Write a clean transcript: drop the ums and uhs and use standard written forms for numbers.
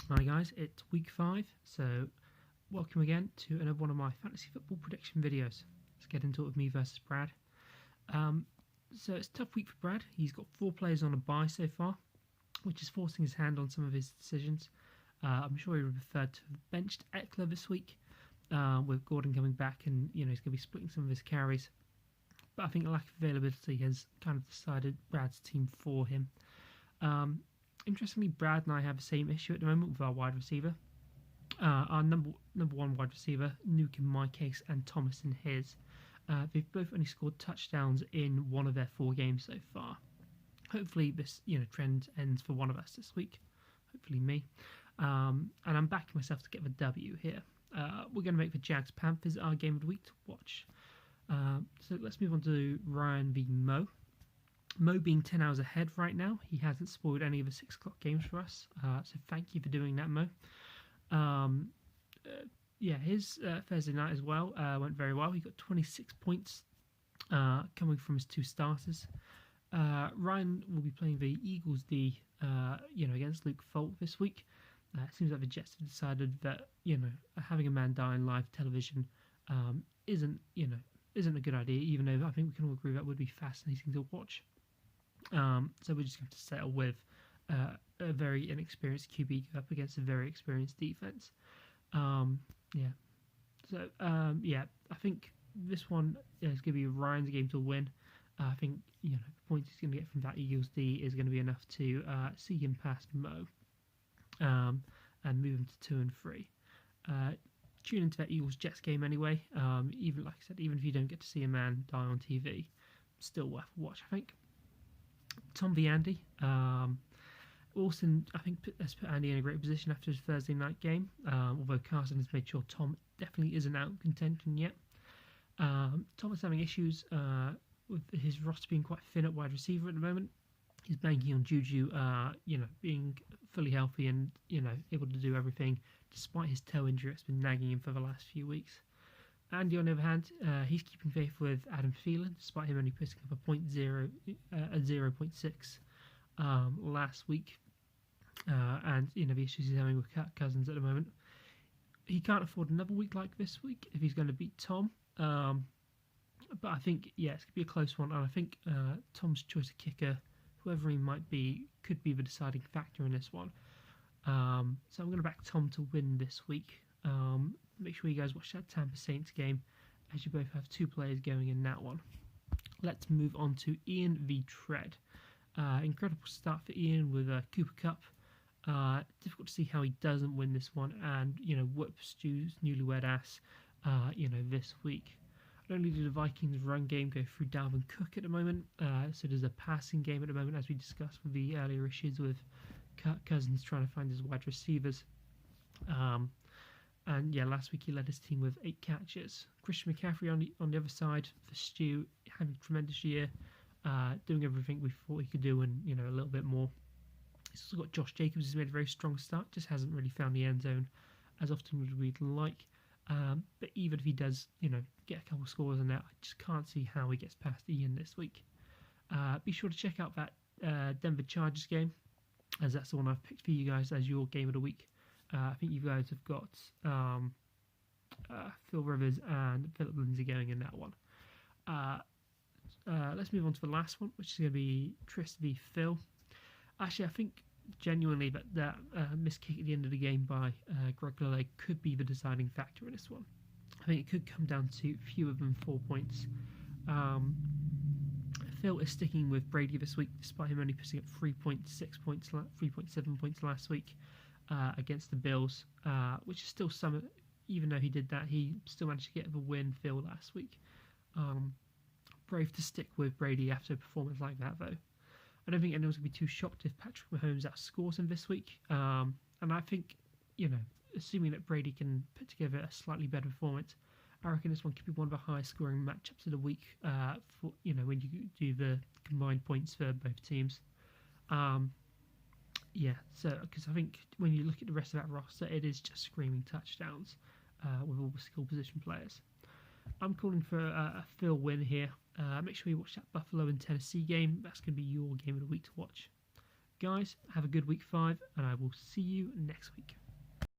Hi guys, it's week 5, so welcome again to another one of my fantasy football prediction videos. Let's get into it with me versus Brad. So it's a tough week for Brad. He's got 4 players on a bye so far, which is forcing his hand on some of his decisions. I'm sure he would have preferred to have benched Eckler this week, with Gordon coming back and he's going to be splitting some of his carries. But I think the lack of availability has kind of decided Brad's team for him. Interestingly, Brad and I have the same issue at the moment with our wide receiver. Our number one wide receiver, Nuke in my case, and Thomas in his. They've both only scored touchdowns in one of their 4 games so far. Hopefully this trend ends for one of us this week. Hopefully me. And I'm backing myself to get the W here. We're going to make the Jags Panthers our game of the week to watch. So let's move on to Ryan v Mo. Mo being 10 hours ahead right now, he hasn't spoiled any of the 6 o'clock games for us, so thank you for doing that, Mo. His Thursday night as well went very well. He got 26 points coming from his 2 starters. Ryan will be playing the Eagles D, against Luke Falk this week. It seems like the Jets have decided that having a man die on live television isn't a good idea, even though I think we can all agree that would be fascinating to watch. So we're just going to settle with a very inexperienced QB up against a very experienced defense. I think this one is going to be Ryan's game to win. I think the points he's going to get from that Eagles D is going to be enough to see him past Mo and move him to 2 and 3. Tune into that Eagles Jets game anyway. Even like I said, even if you don't get to see a man die on TV, still worth a watch, I think. Tom v Andy. Wilson, I think, has put Andy in a great position after his Thursday night game. Although Carson has made sure Tom definitely isn't out of contention yet. Tom is having issues with his roster being quite thin at wide receiver at the moment. He's banking on Juju, being fully healthy and able to do everything, despite his toe injury that's been nagging him for the last few weeks. Andy, on the other hand, he's keeping faith with Adam Thielen, despite him only putting up a 0.6 last week, and the issues he's having with Cousins at the moment. He can't afford another week like this week if he's going to beat Tom. But I think it's going to be a close one, and I think Tom's choice of kicker, whoever he might be, could be the deciding factor in this one. So I'm going to back Tom to win this week. Make sure you guys watch that Tampa Saints game, as you both have 2 players going in that one. Let's move on to Ian v Tread. Incredible start for Ian with Cooper Cup. Difficult to see how he doesn't win this one and whoop Stu's newlywed ass this week. Not only do the Vikings run game go through Dalvin Cook at the moment, so there's a passing game at the moment, as we discussed with the earlier issues with Kirk Cousins trying to find his wide receivers. Last week he led his team with 8 catches. Christian McCaffrey on the other side for Stu, having a tremendous year, doing everything we thought he could do and a little bit more. He's also got Josh Jacobs, who's made a very strong start, just hasn't really found the end zone as often as we'd like. But even if he does, get a couple of scores on that, I just can't see how he gets past Ian this week. Be sure to check out that Denver Chargers game, as that's the one I've picked for you guys as your game of the week. I think you guys have got Phil Rivers and Philip Lindsay going in that one. Let's move on to the last one, which is going to be Tris v Phil. Actually, I think genuinely that missed kick at the end of the game by Greg Lille could be the deciding factor in this one. I think it could come down to fewer than 4 points. Phil is sticking with Brady this week, despite him only putting up 3.7 points last week against the Bills, which is still some. Even though he did that, he still managed to get the win. Phil last week. Brave to stick with Brady after a performance like that, though. I don't think anyone's going to be too shocked if Patrick Mahomes outscores him this week. And I think, assuming that Brady can put together a slightly better performance, I reckon this one could be one of the highest scoring matchups of the week. For when you do the combined points for both teams. Because I think when you look at the rest of that roster, it is just screaming touchdowns with all the skill position players. I'm calling for a Phil win here. Make sure you watch that Buffalo and Tennessee game. That's going to be your game of the week to watch. Guys, have a good week 5, and I will see you next week.